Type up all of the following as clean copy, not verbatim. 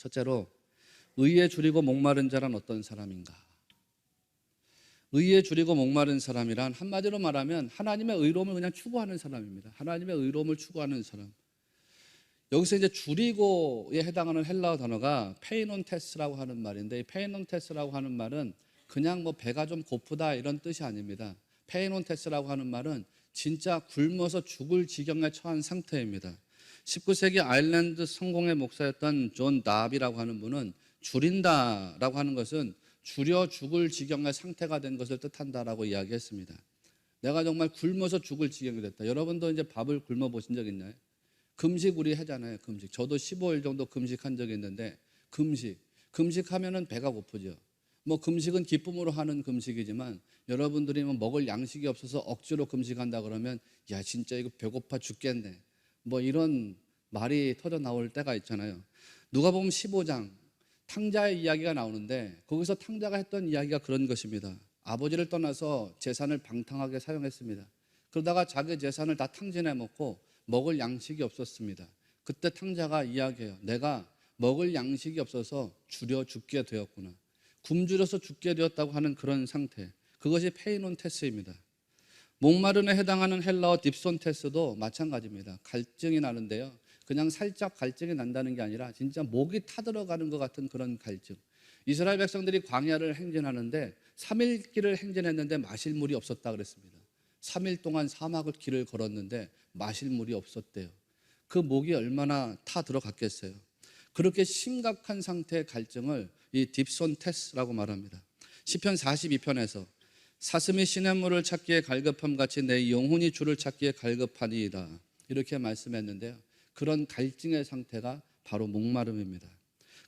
첫째로 의에 줄이고 목마른 자란 어떤 사람인가? 의에 줄이고 목마른 사람이란 한마디로 말하면 하나님의 의로움을 그냥 추구하는 사람입니다. 하나님의 의로움을 추구하는 사람. 여기서 이제 줄이고에 해당하는 헬라어 단어가 페이논테스라고 하는 말인데, 이 페이논테스라고 하는 말은 그냥 뭐 배가 좀 고프다 이런 뜻이 아닙니다. 페이논테스라고 하는 말은 진짜 굶어서 죽을 지경에 처한 상태입니다. 19세기 아일랜드 성공의 목사였던 존 나비라고 하는 분은 줄인다라고 하는 것은 줄여 죽을 지경의 상태가 된 것을 뜻한다라고 이야기했습니다. 내가 정말 굶어서 죽을 지경이 됐다. 여러분도 이제 밥을 굶어 보신 적 있나요? 금식 우리 하잖아요. 금식. 저도 15일 정도 금식한 적이 있는데 금식하면은 배가 고프죠. 뭐 금식은 기쁨으로 하는 금식이지만 여러분들이 뭐 먹을 양식이 없어서 억지로 금식한다 그러면 야 진짜 이거 배고파 죽겠네. 뭐 이런 말이 터져 나올 때가 있잖아요. 누가복음 15장 탕자의 이야기가 나오는데 거기서 탕자가 했던 이야기가 그런 것입니다. 아버지를 떠나서 재산을 방탕하게 사용했습니다. 그러다가 자기 재산을 다 탕진해 먹고 먹을 양식이 없었습니다. 그때 탕자가 이야기해요. 내가 먹을 양식이 없어서 줄여 죽게 되었구나. 굶주려서 죽게 되었다고 하는 그런 상태. 그것이 페이논테스입니다. 목마름에 해당하는 헬라어 딥손테스도 마찬가지입니다. 갈증이 나는데요. 그냥 살짝 갈증이 난다는 게 아니라 진짜 목이 타들어가는 것 같은 그런 갈증. 이스라엘 백성들이 광야를 행진하는데 3일 길을 행진했는데 마실 물이 없었다 그랬습니다. 3일 동안 사막을 길을 걸었는데 마실 물이 없었대요. 그 목이 얼마나 타 들어갔겠어요. 그렇게 심각한 상태의 갈증을 이 딥손테스라고 말합니다. 시편 42편에서 사슴이 시냇물을 찾기에 갈급함 같이 내 영혼이 주를 찾기에 갈급하니이다 이렇게 말씀했는데요. 그런 갈증의 상태가 바로 목마름입니다.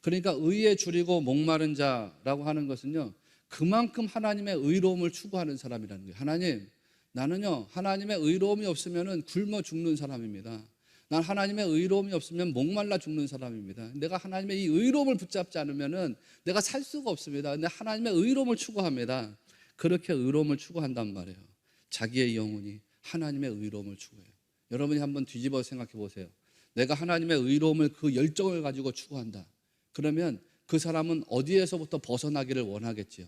그러니까 의에 줄이고 목마른 자라고 하는 것은요, 그만큼 하나님의 의로움을 추구하는 사람이라는 거예요. 하나님, 나는요 하나님의 의로움이 없으면 굶어 죽는 사람입니다. 난 하나님의 의로움이 없으면 목말라 죽는 사람입니다. 내가 하나님의 이 의로움을 붙잡지 않으면 내가 살 수가 없습니다. 근데 하나님의 의로움을 추구합니다. 그렇게 의로움을 추구한단 말이에요. 자기의 영혼이 하나님의 의로움을 추구해요. 여러분이 한번 뒤집어 생각해 보세요. 내가 하나님의 의로움을 그 열정을 가지고 추구한다. 그러면 그 사람은 어디에서부터 벗어나기를 원하겠지요?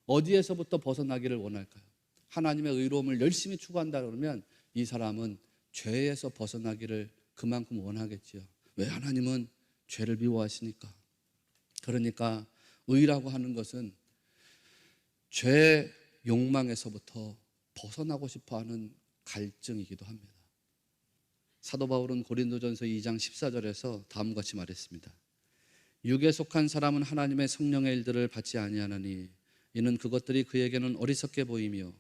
어디에서부터 벗어나기를 원할까요? 하나님의 의로움을 열심히 추구한다 그러면 이 사람은 죄에서 벗어나기를 그만큼 원하겠지요. 왜? 하나님은 죄를 미워하시니까. 그러니까 의라고 하는 것은 죄 욕망에서부터 벗어나고 싶어하는 갈증이기도 합니다. 사도 바울은 고린도전서 2장 14절에서 다음과 같이 말했습니다. 육에 속한 사람은 하나님의 성령의 일들을 받지 아니하나니 이는 그것들이 그에게는 어리석게 보이며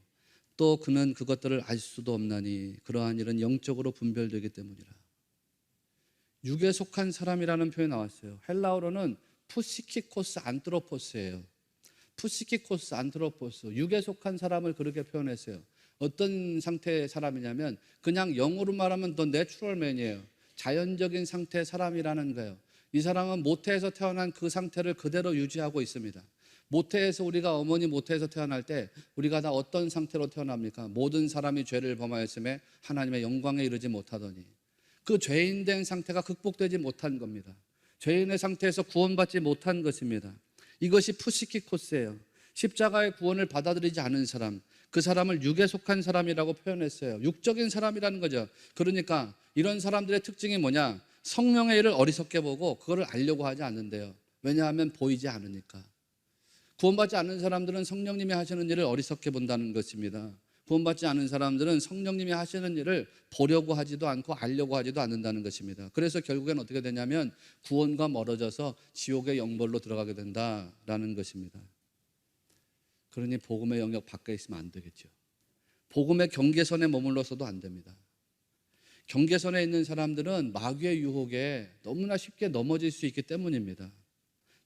또 그는 그것들을 알 수도 없나니 그러한 일은 영적으로 분별되기 때문이라. 육에 속한 사람이라는 표현이 나왔어요. 헬라어로는 푸시키코스 안트로포스예요. 푸시키코스 안트로포스, 육에 속한 사람을 그렇게 표현했어요. 어떤 상태의 사람이냐면 그냥 영어로 말하면 더 내추럴맨이에요. 자연적인 상태의 사람이라는 거예요. 이 사람은 모태에서 태어난 그 상태를 그대로 유지하고 있습니다. 모태에서 우리가 어머니 모태에서 태어날 때 우리가 다 어떤 상태로 태어납니까? 모든 사람이 죄를 범하였음에 하나님의 영광에 이르지 못하더니 그 죄인된 상태가 극복되지 못한 겁니다. 죄인의 상태에서 구원받지 못한 것입니다. 이것이 푸시키코스예요. 십자가의 구원을 받아들이지 않은 사람, 그 사람을 육에 속한 사람이라고 표현했어요. 육적인 사람이라는 거죠. 그러니까 이런 사람들의 특징이 뭐냐? 성령의 일을 어리석게 보고 그거를 알려고 하지 않는데요. 왜냐하면 보이지 않으니까. 구원받지 않는 사람들은 성령님이 하시는 일을 어리석게 본다는 것입니다. 구원받지 않은 사람들은 성령님이 하시는 일을 보려고 하지도 않고 알려고 하지도 않는다는 것입니다. 그래서 결국엔 어떻게 되냐면 구원과 멀어져서 지옥의 영벌로 들어가게 된다라는 것입니다. 그러니 복음의 영역 밖에 있으면 안 되겠죠. 복음의 경계선에 머물러서도 안 됩니다. 경계선에 있는 사람들은 마귀의 유혹에 너무나 쉽게 넘어질 수 있기 때문입니다.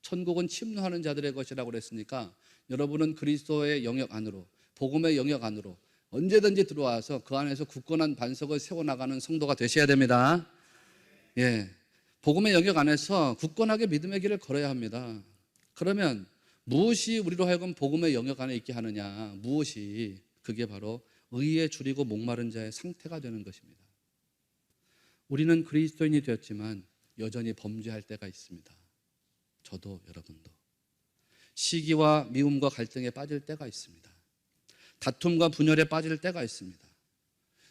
천국은 침노하는 자들의 것이라고 그랬으니까 여러분은 그리스도의 영역 안으로, 복음의 영역 안으로 언제든지 들어와서 그 안에서 굳건한 반석을 세워나가는 성도가 되셔야 됩니다. 예, 복음의 영역 안에서 굳건하게 믿음의 길을 걸어야 합니다. 그러면 무엇이 우리로 하여금 복음의 영역 안에 있게 하느냐? 무엇이? 그게 바로 의에 줄이고 목마른 자의 상태가 되는 것입니다. 우리는 그리스도인이 되었지만 여전히 범죄할 때가 있습니다. 저도 여러분도 시기와 미움과 갈등에 빠질 때가 있습니다. 다툼과 분열에 빠질 때가 있습니다.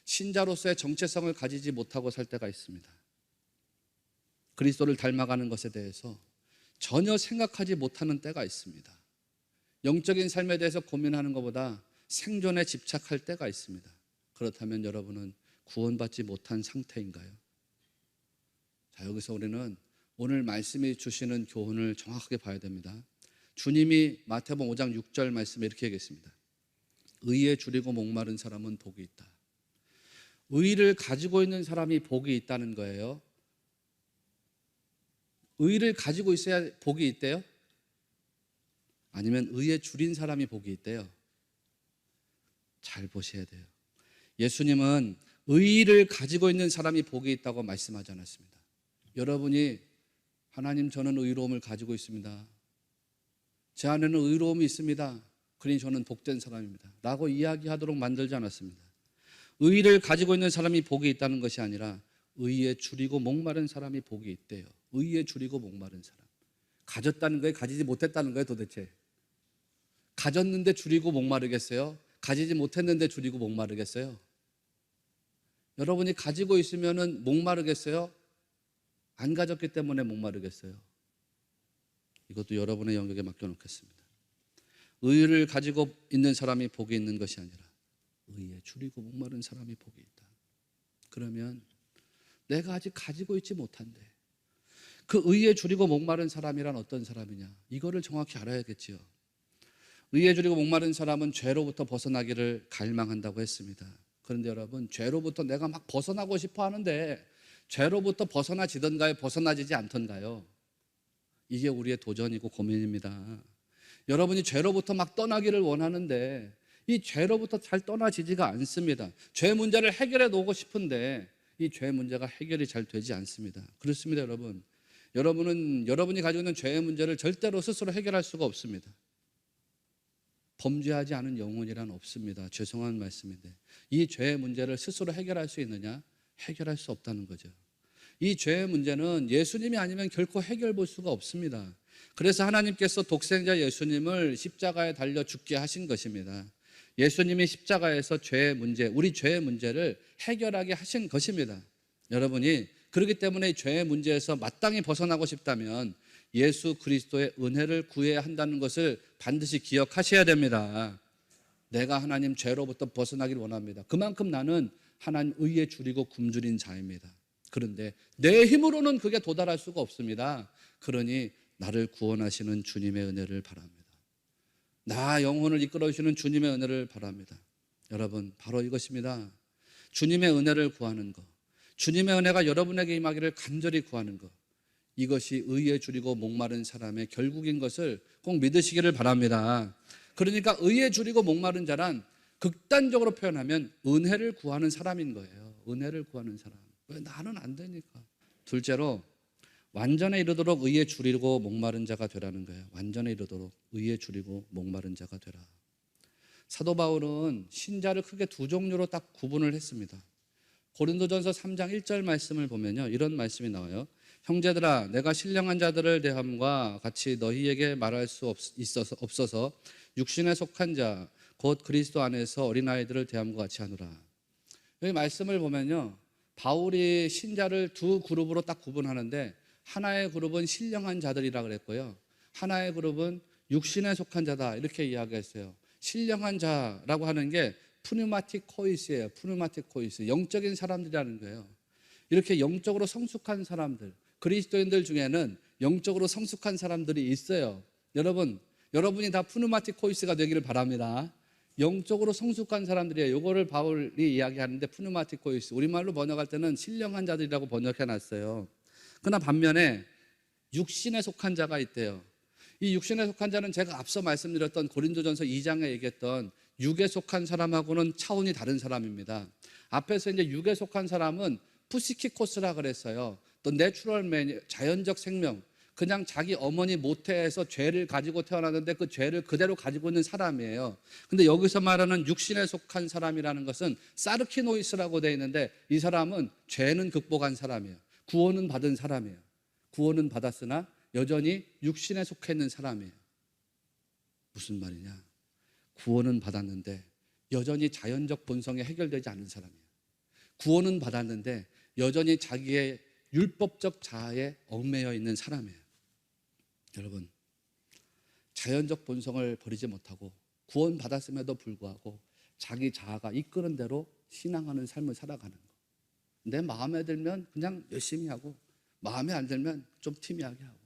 신자로서의 정체성을 가지지 못하고 살 때가 있습니다. 그리스도를 닮아가는 것에 대해서 전혀 생각하지 못하는 때가 있습니다. 영적인 삶에 대해서 고민하는 것보다 생존에 집착할 때가 있습니다. 그렇다면 여러분은 구원받지 못한 상태인가요? 자, 여기서 우리는 오늘 말씀이 주시는 교훈을 정확하게 봐야 됩니다. 주님이 마태복음 5장 6절 말씀에 이렇게 얘기했습니다. 의에 줄이고 목마른 사람은 복이 있다. 의를 가지고 있는 사람이 복이 있다는 거예요. 의를 가지고 있어야 복이 있대요? 아니면 의에 줄인 사람이 복이 있대요? 잘 보셔야 돼요. 예수님은 의를 가지고 있는 사람이 복이 있다고 말씀하지 않았습니다. 여러분이 하나님, 저는 의로움을 가지고 있습니다. 제 안에는 의로움이 있습니다. 그러니 저는 복된 사람입니다. 라고 이야기하도록 만들지 않았습니다. 의를 가지고 있는 사람이 복이 있다는 것이 아니라 의에 줄이고 목마른 사람이 복이 있대요. 의에 줄이고 목마른 사람. 가졌다는 거예요? 가지지 못했다는 거예요? 도대체 가졌는데 줄이고 목마르겠어요? 가지지 못했는데 줄이고 목마르겠어요? 여러분이 가지고 있으면 목마르겠어요? 안 가졌기 때문에 목마르겠어요? 이것도 여러분의 영역에 맡겨놓겠습니다. 의를 가지고 있는 사람이 복이 있는 것이 아니라 의에 줄이고 목마른 사람이 복이 있다. 그러면 내가 아직 가지고 있지 못한데 그 의에 줄이고 목마른 사람이란 어떤 사람이냐, 이거를 정확히 알아야겠지요. 의에 줄이고 목마른 사람은 죄로부터 벗어나기를 갈망한다고 했습니다. 그런데 여러분, 죄로부터 내가 막 벗어나고 싶어 하는데 죄로부터 벗어나지던가요? 벗어나지지 않던가요? 이게 우리의 도전이고 고민입니다. 여러분이 죄로부터 막 떠나기를 원하는데 이 죄로부터 잘 떠나지지가 않습니다. 죄 문제를 해결해 놓고 싶은데 이 죄 문제가 해결이 잘 되지 않습니다. 그렇습니다, 여러분. 여러분이 가지고 있는 죄의 문제를 절대로 스스로 해결할 수가 없습니다. 범죄하지 않은 영혼이란 없습니다. 죄송한 말씀인데 이 죄의 문제를 스스로 해결할 수 있느냐? 해결할 수 없다는 거죠. 이 죄의 문제는 예수님이 아니면 결코 해결 볼 수가 없습니다. 그래서 하나님께서 독생자 예수님을 십자가에 달려 죽게 하신 것입니다. 예수님이 십자가에서 죄의 문제, 우리 죄의 문제를 해결하게 하신 것입니다. 여러분이 그렇기 때문에 이 죄의 문제에서 마땅히 벗어나고 싶다면 예수 그리스도의 은혜를 구해야 한다는 것을 반드시 기억하셔야 됩니다. 내가 하나님 죄로부터 벗어나길 원합니다. 그만큼 나는 하나님 의에 줄이고 굶주린 자입니다. 그런데 내 힘으로는 그게 도달할 수가 없습니다. 그러니 나를 구원하시는 주님의 은혜를 바랍니다. 나 영혼을 이끌어주시는 주님의 은혜를 바랍니다. 여러분, 바로 이것입니다. 주님의 은혜를 구하는 것, 주님의 은혜가 여러분에게 임하기를 간절히 구하는 것, 이것이 의에 줄이고 목마른 사람의 결국인 것을 꼭 믿으시기를 바랍니다. 그러니까 의에 줄이고 목마른 자란 극단적으로 표현하면 은혜를 구하는 사람인 거예요. 은혜를 구하는 사람. 왜 나는 안 되니까. 둘째로 완전에 이르도록 의에 줄이고 목마른 자가 되라는 거예요. 완전에 이르도록 의에 줄이고 목마른 자가 되라. 사도 바울은 신자를 크게 두 종류로 딱 구분을 했습니다. 고린도전서 3장 1절 말씀을 보면요, 이런 말씀이 나와요. 형제들아, 내가 신령한 자들을 대함과 같이 너희에게 말할 수 없어서 육신에 속한 자 곧 그리스도 안에서 어린아이들을 대함과 같이 하노라. 여기 말씀을 보면요, 바울이 신자를 두 그룹으로 딱 구분하는데 하나의 그룹은 신령한 자들이라 그랬고요, 하나의 그룹은 육신에 속한 자다 이렇게 이야기했어요. 신령한 자라고 하는 게 푸뉴마틱 코이스예요. 푸뉴마틱 코이스, 영적인 사람들이라는 거예요. 이렇게 영적으로 성숙한 사람들, 그리스도인들 중에는 영적으로 성숙한 사람들이 있어요. 여러분이 다 푸뉴마틱 코이스가 되기를 바랍니다. 영적으로 성숙한 사람들이에요. 이거를 바울이 이야기하는데 푸뉴마틱 코이스, 우리말로 번역할 때는 신령한 자들이라고 번역해놨어요. 그러나 반면에 육신에 속한 자가 있대요. 이 육신에 속한 자는 제가 앞서 말씀드렸던 고린도전서 2장에 얘기했던 육에 속한 사람하고는 차원이 다른 사람입니다. 앞에서 이제 육에 속한 사람은 푸시키코스라 그랬어요. 또 내추럴맨, 자연적 생명, 그냥 자기 어머니 모태에서 죄를 가지고 태어났는데 그 죄를 그대로 가지고 있는 사람이에요. 근데 여기서 말하는 육신에 속한 사람이라는 것은 사르키노이스라고 되어 있는데 이 사람은 죄는 극복한 사람이에요. 구원은 받은 사람이에요. 구원은 받았으나 여전히 육신에 속해 있는 사람이에요. 무슨 말이냐? 구원은 받았는데 여전히 자연적 본성이 해결되지 않은 사람이에요. 구원은 받았는데 여전히 자기의 율법적 자아에 얽매여 있는 사람이에요. 여러분, 자연적 본성을 버리지 못하고 구원 받았음에도 불구하고 자기 자아가 이끄는 대로 신앙하는 삶을 살아가는 거. 내 마음에 들면 그냥 열심히 하고 마음에 안 들면 좀 티미하게 하고.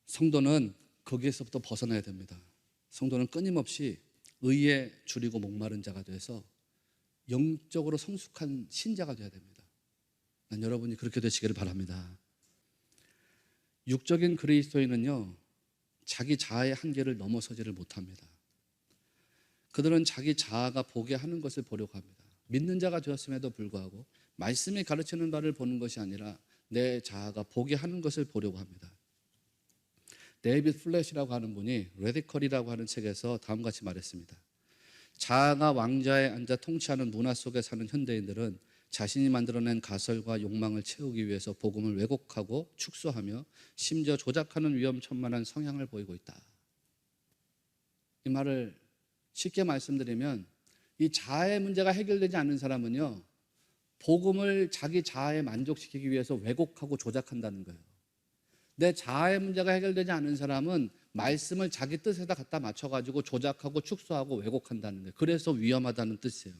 성도는 거기에서부터 벗어나야 됩니다. 성도는 끊임없이 의에 줄이고 목마른 자가 돼서 영적으로 성숙한 신자가 되어야 됩니다. 난 여러분이 그렇게 되시기를 바랍니다. 육적인 그리스도인은요, 자기 자아의 한계를 넘어서지를 못합니다. 그들은 자기 자아가 보게 하는 것을 보려고 합니다. 믿는 자가 되었음에도 불구하고 말씀이 가르치는 바를 보는 것이 아니라 내 자아가 보게 하는 것을 보려고 합니다. 데이빗 플랫이라고 하는 분이 레디컬이라고 하는 책에서 다음과 같이 말했습니다. 자아가 왕좌에 앉아 통치하는 문화 속에 사는 현대인들은 자신이 만들어낸 가설과 욕망을 채우기 위해서 복음을 왜곡하고 축소하며 심지어 조작하는 위험천만한 성향을 보이고 있다. 이 말을 쉽게 말씀드리면 이 자아의 문제가 해결되지 않는 사람은요, 복음을 자기 자아에 만족시키기 위해서 왜곡하고 조작한다는 거예요. 내 자아의 문제가 해결되지 않은 사람은 말씀을 자기 뜻에다 갖다 맞춰가지고 조작하고 축소하고 왜곡한다는 거예요. 그래서 위험하다는 뜻이에요.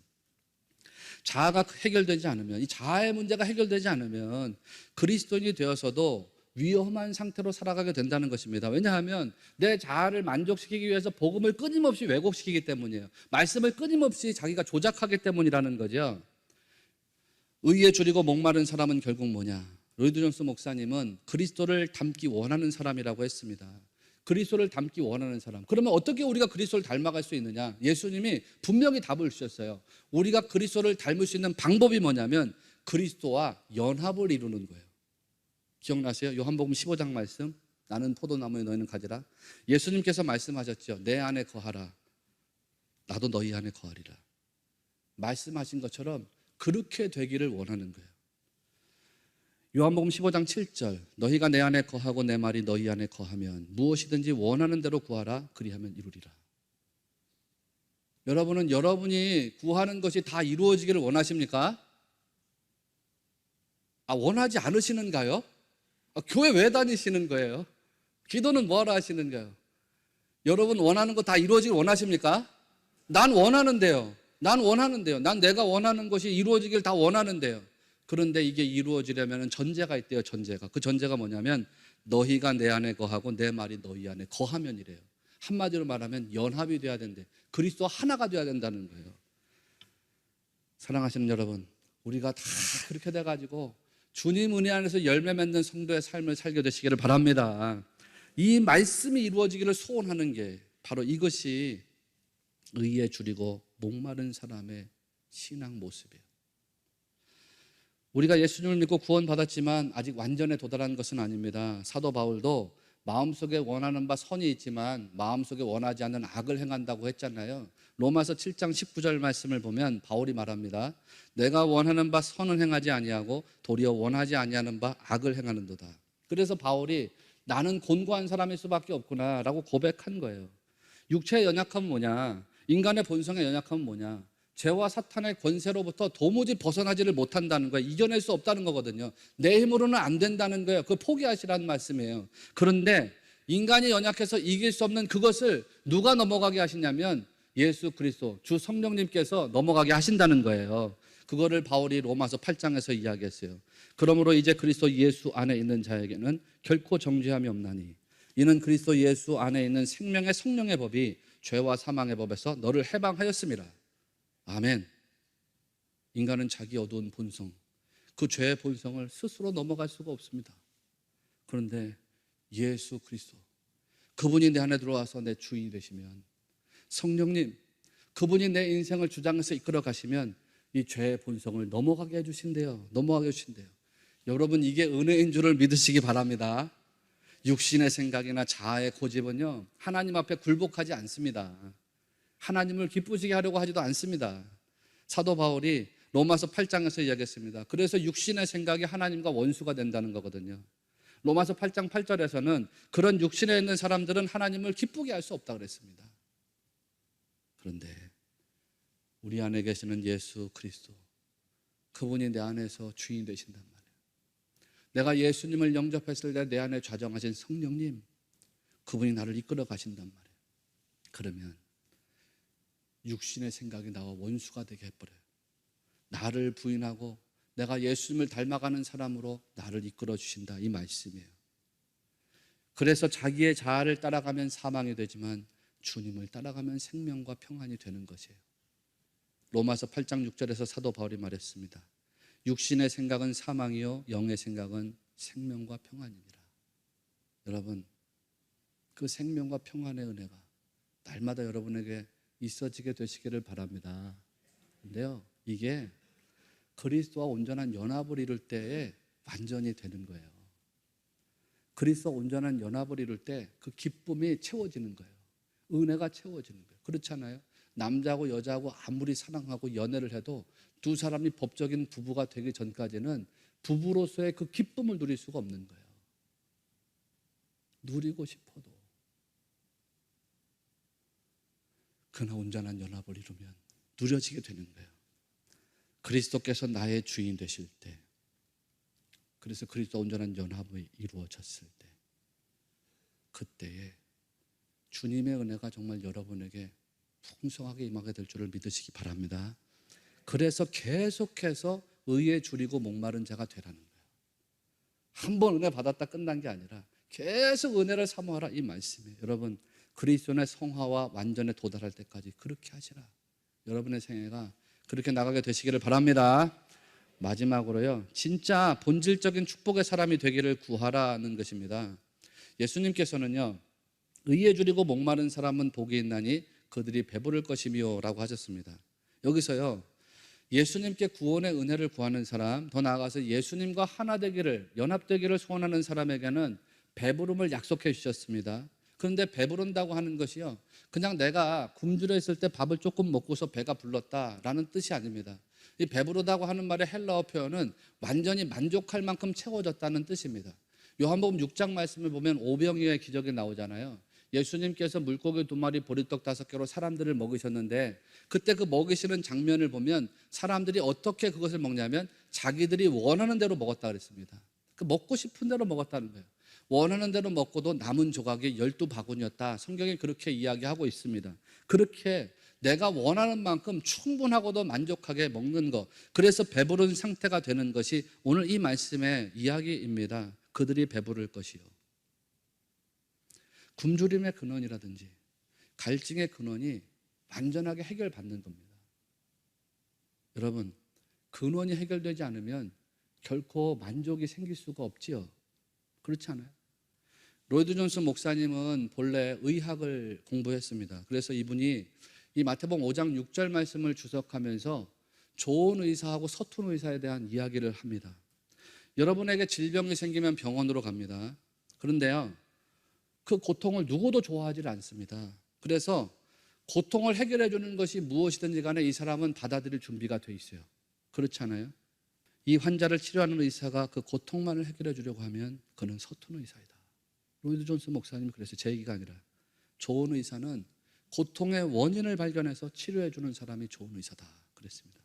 자아가 해결되지 않으면, 이 자아의 문제가 해결되지 않으면 그리스도인이 되어서도 위험한 상태로 살아가게 된다는 것입니다. 왜냐하면 내 자아를 만족시키기 위해서 복음을 끊임없이 왜곡시키기 때문이에요. 말씀을 끊임없이 자기가 조작하기 때문이라는 거죠. 의에 줄이고 목마른 사람은 결국 뭐냐? 로이드 존스 목사님은 그리스도를 닮기 원하는 사람이라고 했습니다. 그리스도를 닮기 원하는 사람. 그러면 어떻게 우리가 그리스도를 닮아갈 수 있느냐? 예수님이 분명히 답을 주셨어요. 우리가 그리스도를 닮을 수 있는 방법이 뭐냐면 그리스도와 연합을 이루는 거예요. 기억나세요? 요한복음 15장 말씀. 나는 포도나무에 너희는 가지라. 예수님께서 말씀하셨죠. 내 안에 거하라. 나도 너희 안에 거하리라. 말씀하신 것처럼 그렇게 되기를 원하는 거예요. 요한복음 15장 7절. 너희가 내 안에 거하고 내 말이 너희 안에 거하면 무엇이든지 원하는 대로 구하라. 그리하면 이루리라. 여러분은 여러분이 구하는 것이 다 이루어지기를 원하십니까? 원하지 않으시는가요? 교회 왜 다니시는 거예요? 기도는 뭐하러 하시는 거예요? 여러분 원하는 거 다 이루어지길 원하십니까? 난 원하는데요. 난 내가 원하는 것이 이루어지길 다 원하는데요. 그런데 이게 이루어지려면 전제가 있대요. 전제가. 그 전제가 뭐냐면 너희가 내 안에 거하고 내 말이 너희 안에 거하면 이래요. 한마디로 말하면 연합이 돼야 된대. 그리스도 하나가 돼야 된다는 거예요. 사랑하시는 여러분, 우리가 다 그렇게 돼가지고 주님 은혜 안에서 열매 맺는 성도의 삶을 살게 되시기를 바랍니다. 이 말씀이 이루어지기를 소원하는 게 바로 이것이 의에 줄이고 목마른 사람의 신앙 모습이에요. 우리가 예수님을 믿고 구원받았지만 아직 완전에 도달한 것은 아닙니다. 사도 바울도 마음속에 원하는 바 선이 있지만 마음속에 원하지 않는 악을 행한다고 했잖아요. 로마서 7장 19절 말씀을 보면 바울이 말합니다. 내가 원하는 바 선은 행하지 아니하고 도리어 원하지 아니하는 바 악을 행하는도다. 그래서 바울이 나는 곤고한 사람일 수밖에 없구나 라고 고백한 거예요. 육체의 연약함은 뭐냐? 인간의 본성의 연약함은 뭐냐? 죄와 사탄의 권세로부터 도무지 벗어나지를 못한다는 거예요. 이겨낼 수 없다는 거거든요. 내 힘으로는 안 된다는 거예요. 그걸 포기하시라는 말씀이에요. 그런데 인간이 연약해서 이길 수 없는 그것을 누가 넘어가게 하시냐면 예수 그리스도 주 성령님께서 넘어가게 하신다는 거예요. 그거를 바울이 로마서 8장에서 이야기했어요. 그러므로 이제 그리스도 예수 안에 있는 자에게는 결코 정죄함이 없나니 이는 그리스도 예수 안에 있는 생명의 성령의 법이 죄와 사망의 법에서 너를 해방하였습니다. 아멘. 인간은 자기 어두운 본성, 그 죄의 본성을 스스로 넘어갈 수가 없습니다. 그런데 예수 그리스도, 그분이 내 안에 들어와서 내 주인이 되시면, 성령님, 그분이 내 인생을 주장해서 이끌어 가시면 이 죄의 본성을 넘어가게 해주신대요. 넘어가게 해주신대요. 여러분, 이게 은혜인 줄을 믿으시기 바랍니다. 육신의 생각이나 자아의 고집은요, 하나님 앞에 굴복하지 않습니다. 하나님을 기쁘시게 하려고 하지도 않습니다. 사도 바울이 로마서 8장에서 이야기했습니다. 그래서 육신의 생각이 하나님과 원수가 된다는 거거든요. 로마서 8장 8절에서는 그런 육신에 있는 사람들은 하나님을 기쁘게 할 수 없다 그랬습니다. 그런데 우리 안에 계시는 예수 그리스도, 그분이 내 안에서 주인 되신단 말이에요. 내가 예수님을 영접했을 때 내 안에 좌정하신 성령님, 그분이 나를 이끌어 가신단 말이에요. 그러면 육신의 생각이 나와 원수가 되게 해버려요. 나를 부인하고 내가 예수님을 닮아가는 사람으로 나를 이끌어 주신다, 이 말씀이에요. 그래서 자기의 자아를 따라가면 사망이 되지만 주님을 따라가면 생명과 평안이 되는 것이에요. 로마서 8장 6절에서 사도 바울이 말했습니다. 육신의 생각은 사망이요 영의 생각은 생명과 평안이니라. 여러분, 그 생명과 평안의 은혜가 날마다 여러분에게 있어지게 되시기를 바랍니다. 그런데요, 이게 그리스도와 온전한 연합을 이룰 때에 완전히 되는 거예요. 그리스도와 온전한 연합을 이룰 때 그 기쁨이 채워지는 거예요. 은혜가 채워지는 거예요. 그렇잖아요. 남자하고 여자하고 아무리 사랑하고 연애를 해도 두 사람이 법적인 부부가 되기 전까지는 부부로서의 그 기쁨을 누릴 수가 없는 거예요. 누리고 싶어도. 그러나 온전한 연합을 이루면 누려지게 되는 거예요. 그리스도께서 나의 주인 되실 때, 그래서 그리스도와 온전한 연합이 이루어졌을 때, 그때에 주님의 은혜가 정말 여러분에게 풍성하게 임하게 될 줄을 믿으시기 바랍니다. 그래서 계속해서 의에 줄이고 목마른 자가 되라는 거예요. 한 번 은혜 받았다 끝난 게 아니라 계속 은혜를 사모하라, 이 말씀이에요. 여러분, 그리스도의 성화와 완전에 도달할 때까지 그렇게 하시라. 여러분의 생애가 그렇게 나가게 되시기를 바랍니다. 마지막으로요, 진짜 본질적인 축복의 사람이 되기를 구하라는 것입니다. 예수님께서는요, 의에 줄이고 목마른 사람은 복이 있나니 그들이 배부를 것이며 라고 하셨습니다. 여기서요, 예수님께 구원의 은혜를 구하는 사람, 더 나아가서 예수님과 하나 되기를, 연합되기를 소원하는 사람에게는 배부름을 약속해 주셨습니다. 그런데 배부른다고 하는 것이요, 그냥 내가 굶주려 있을 때 밥을 조금 먹고서 배가 불렀다라는 뜻이 아닙니다. 이 배부르다고 하는 말의 헬라어 표현은 완전히 만족할 만큼 채워졌다는 뜻입니다. 요한복음 6장 말씀을 보면 오병이어의 기적이 나오잖아요. 예수님께서 물고기 2마리 보리떡 5개로 사람들을 먹이셨는데, 그때 그 먹이시는 장면을 보면 사람들이 어떻게 그것을 먹냐면 자기들이 원하는 대로 먹었다 그랬습니다. 그 먹고 싶은 대로 먹었다는 거예요. 원하는 대로 먹고도 남은 조각이 12바구니였다. 성경이 그렇게 이야기하고 있습니다. 그렇게 내가 원하는 만큼 충분하고도 만족하게 먹는 것, 그래서 배부른 상태가 되는 것이 오늘 이 말씀의 이야기입니다. 그들이 배부를 것이요. 굶주림의 근원이라든지 갈증의 근원이 완전하게 해결받는 겁니다. 여러분, 근원이 해결되지 않으면 결코 만족이 생길 수가 없지요. 그렇지 않아요? 로이드 존슨 목사님은 본래 의학을 공부했습니다. 그래서 이분이 이 마태복음 5장 6절 말씀을 주석하면서 좋은 의사하고 서툰 의사에 대한 이야기를 합니다. 여러분에게 질병이 생기면 병원으로 갑니다. 그런데요, 그 고통을 누구도 좋아하지 않습니다. 그래서 고통을 해결해 주는 것이 무엇이든지 간에 이 사람은 받아들일 준비가 돼 있어요. 그렇지 않아요? 이 환자를 치료하는 의사가 그 고통만을 해결해 주려고 하면 그는 서툰 의사이다. 로이드 존슨 목사님이 그래서 제 얘기가 아니라 좋은 의사는 고통의 원인을 발견해서 치료해 주는 사람이 좋은 의사다 그랬습니다.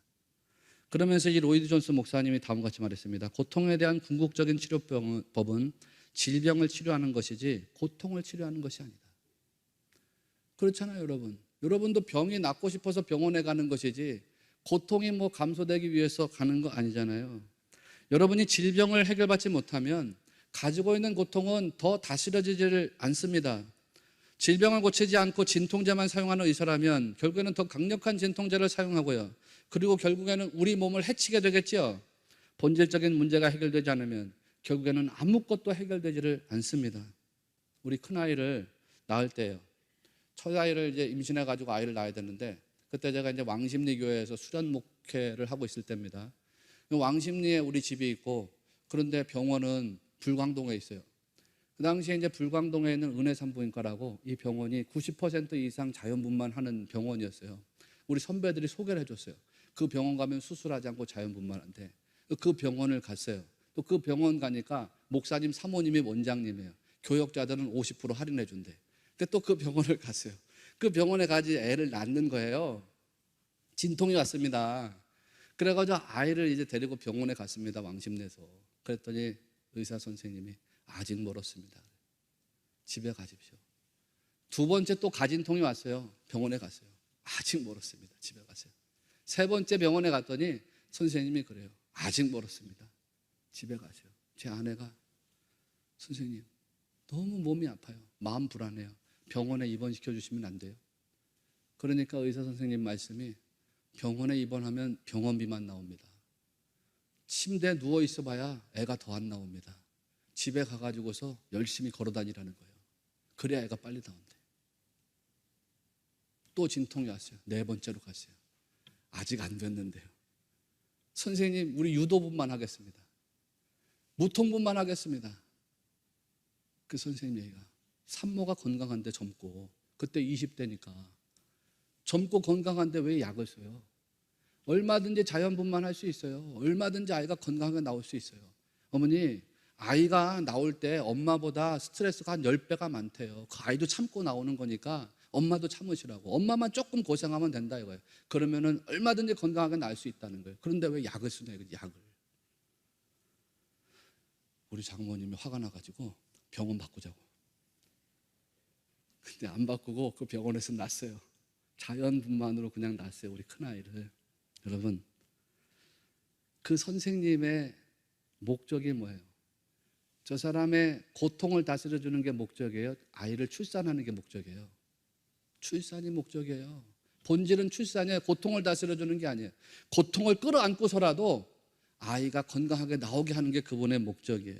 그러면서 이 로이드 존슨 목사님이 다음과 같이 말했습니다. 고통에 대한 궁극적인 치료법은 질병을 치료하는 것이지 고통을 치료하는 것이 아니다. 그렇잖아요, 여러분. 여러분도 병이 낫고 싶어서 병원에 가는 것이지 고통이 감소되기 위해서 가는 거 아니잖아요. 여러분이 질병을 해결받지 못하면 가지고 있는 고통은 더 다스려지지를 않습니다. 질병을 고치지 않고 진통제만 사용하는 의사라면 결국에는 더 강력한 진통제를 사용하고요. 그리고 결국에는 우리 몸을 해치게 되겠죠. 본질적인 문제가 해결되지 않으면 결국에는 아무것도 해결되지를 않습니다. 우리 큰아이를 낳을 때요, 첫아이를 이제 임신해가지고 아이를 낳아야 되는데, 그때 제가 이제 왕십리 교회에서 수련 목회를 하고 있을 때입니다. 왕십리에 우리 집이 있고, 그런데 병원은 불광동에 있어요. 그 당시에 이제 불광동에 있는 은혜산부인과라고, 이 병원이 90% 이상 자연분만하는 병원이었어요. 우리 선배들이 소개를 해줬어요. 그 병원 가면 수술하지 않고 자연분만한데, 그 병원을 갔어요. 또 그 병원 가니까 목사님 사모님이 원장님이에요. 교역자들은 50% 할인해 준대. 근데 또 그 병원을 갔어요. 그 병원에 가지 애를 낳는 거예요. 진통이 왔습니다. 그래가지고 아이를 이제 데리고 병원에 갔습니다. 왕십내서. 그랬더니 의사 선생님이 아직 멀었습니다. 집에 가십시오. 두 번째 또 가진통이 왔어요. 병원에 갔어요. 아직 멀었습니다. 집에 가세요. 세 번째 병원에 갔더니 선생님이 그래요. 아직 멀었습니다. 집에 가세요. 제 아내가 선생님 너무 몸이 아파요. 마음 불안해요. 병원에 입원시켜 주시면 안 돼요? 그러니까 의사 선생님 말씀이 병원에 입원하면 병원비만 나옵니다. 침대에 누워 있어 봐야 애가 더 안 나옵니다. 집에 가가지고서 열심히 걸어 다니라는 거예요. 그래야 애가 빨리 나온대. 또 진통이 왔어요. 네 번째로 갔어요. 아직 안 됐는데요. 선생님 우리 유도분만 하겠습니다. 무통분만 하겠습니다. 그 선생님 얘기가 산모가 건강한데 젊고 그때 20대니까 젊고 건강한데 왜 약을 써요? 얼마든지 자연분만 할 수 있어요. 얼마든지 아이가 건강하게 나올 수 있어요. 어머니 아이가 나올 때 엄마보다 스트레스가 한 10배가 많대요. 그 아이도 참고 나오는 거니까 엄마도 참으시라고. 엄마만 조금 고생하면 된다 이거예요. 그러면은 얼마든지 건강하게 나을 수 있다는 거예요. 그런데 왜 약을 쓰냐 이거 약을. 우리 장모님이 화가 나가지고 병원 바꾸자고. 근데 안 바꾸고 그 병원에서 낳았어요. 자연분만으로 그냥 낳았어요. 우리 큰아이를. 여러분 그 선생님의 목적이 뭐예요? 저 사람의 고통을 다스려주는 게 목적이에요? 아이를 출산하는 게 목적이에요? 출산이 목적이에요. 본질은 출산이에요. 고통을 다스려주는 게 아니에요. 고통을 끌어안고서라도 아이가 건강하게 나오게 하는 게 그분의 목적이에요.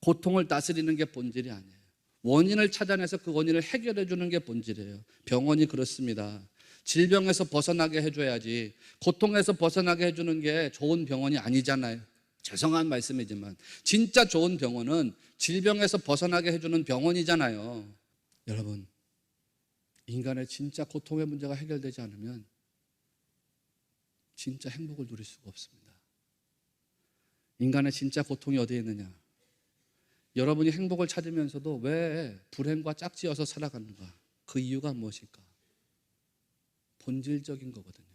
고통을 다스리는 게 본질이 아니에요. 원인을 찾아내서 그 원인을 해결해 주는 게 본질이에요. 병원이 그렇습니다. 질병에서 벗어나게 해줘야지 고통에서 벗어나게 해주는 게 좋은 병원이 아니잖아요. 죄송한 말씀이지만 진짜 좋은 병원은 질병에서 벗어나게 해주는 병원이잖아요. 여러분 인간의 진짜 고통의 문제가 해결되지 않으면 진짜 행복을 누릴 수가 없습니다. 인간의 진짜 고통이 어디에 있느냐? 여러분이 행복을 찾으면서도 왜 불행과 짝지어서 살아가는가? 그 이유가 무엇일까? 본질적인 거거든요.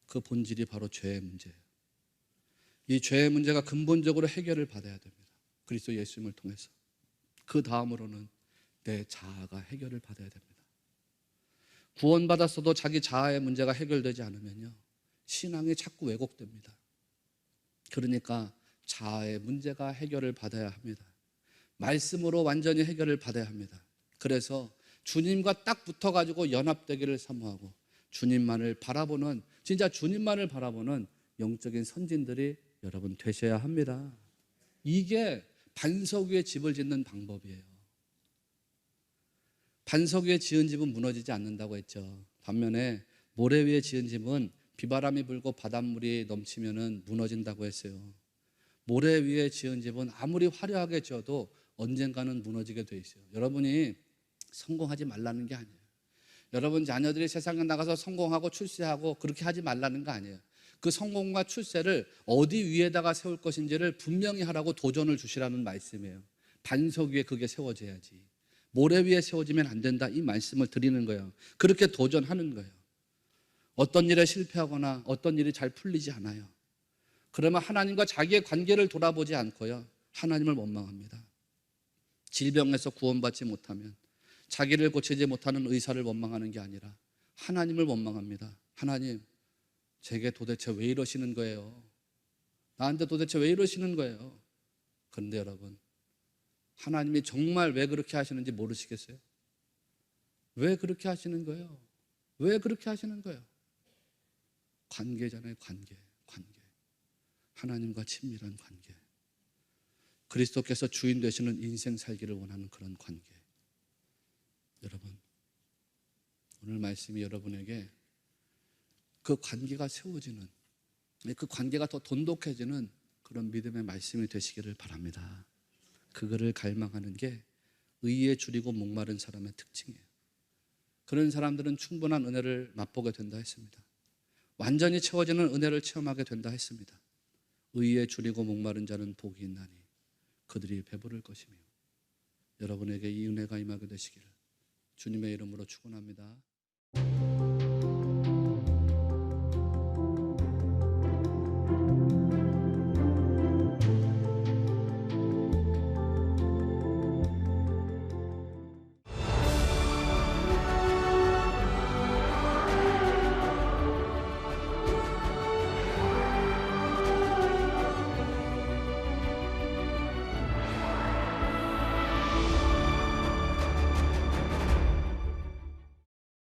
그 본질이 바로 죄의 문제예요. 이 죄의 문제가 근본적으로 해결을 받아야 됩니다. 그리스도 예수님을 통해서. 그 다음으로는 내 자아가 해결을 받아야 됩니다. 구원받았어도 자기 자아의 문제가 해결되지 않으면요 신앙이 자꾸 왜곡됩니다. 그러니까 자아의 문제가 해결을 받아야 합니다. 말씀으로 완전히 해결을 받아야 합니다. 그래서 주님과 딱 붙어가지고 연합되기를 사모하고 주님만을 바라보는 진짜 주님만을 바라보는 영적인 선진들이 여러분 되셔야 합니다. 이게 반석 위에 집을 짓는 방법이에요. 반석 위에 지은 집은 무너지지 않는다고 했죠. 반면에 모래 위에 지은 집은 비바람이 불고 바닷물이 넘치면은 무너진다고 했어요. 모래 위에 지은 집은 아무리 화려하게 지어도 언젠가는 무너지게 돼 있어요. 여러분이 성공하지 말라는 게 아니에요. 여러분 자녀들이 세상에 나가서 성공하고 출세하고 그렇게 하지 말라는 거 아니에요. 그 성공과 출세를 어디 위에다가 세울 것인지를 분명히 하라고 도전을 주시라는 말씀이에요. 반석 위에 그게 세워져야지. 모래 위에 세워지면 안 된다 이 말씀을 드리는 거예요. 그렇게 도전하는 거예요. 어떤 일에 실패하거나 어떤 일이 잘 풀리지 않아요. 그러면 하나님과 자기의 관계를 돌아보지 않고요 하나님을 원망합니다. 질병에서 구원받지 못하면 자기를 고치지 못하는 의사를 원망하는 게 아니라 하나님을 원망합니다. 하나님 제게 도대체 왜 이러시는 거예요? 나한테 도대체 왜 이러시는 거예요? 그런데 여러분 하나님이 정말 왜 그렇게 하시는지 모르시겠어요? 왜 그렇게 하시는 거예요? 왜 그렇게 하시는 거예요? 관계잖아요. 관계. 하나님과 친밀한 관계. 그리스도께서 주인 되시는 인생 살기를 원하는 그런 관계. 여러분 오늘 말씀이 여러분에게 그 관계가 세워지는 그 관계가 더 돈독해지는 그런 믿음의 말씀이 되시기를 바랍니다. 그거를 갈망하는 게 의에 줄이고 목마른 사람의 특징이에요. 그런 사람들은 충분한 은혜를 맛보게 된다 했습니다. 완전히 채워지는 은혜를 체험하게 된다 했습니다. 의에 줄이고 목마른 자는 복이 있나니 그들이 배부를 것이며 여러분에게 이 은혜가 임하게 되시기를 주님의 이름으로 축원합니다.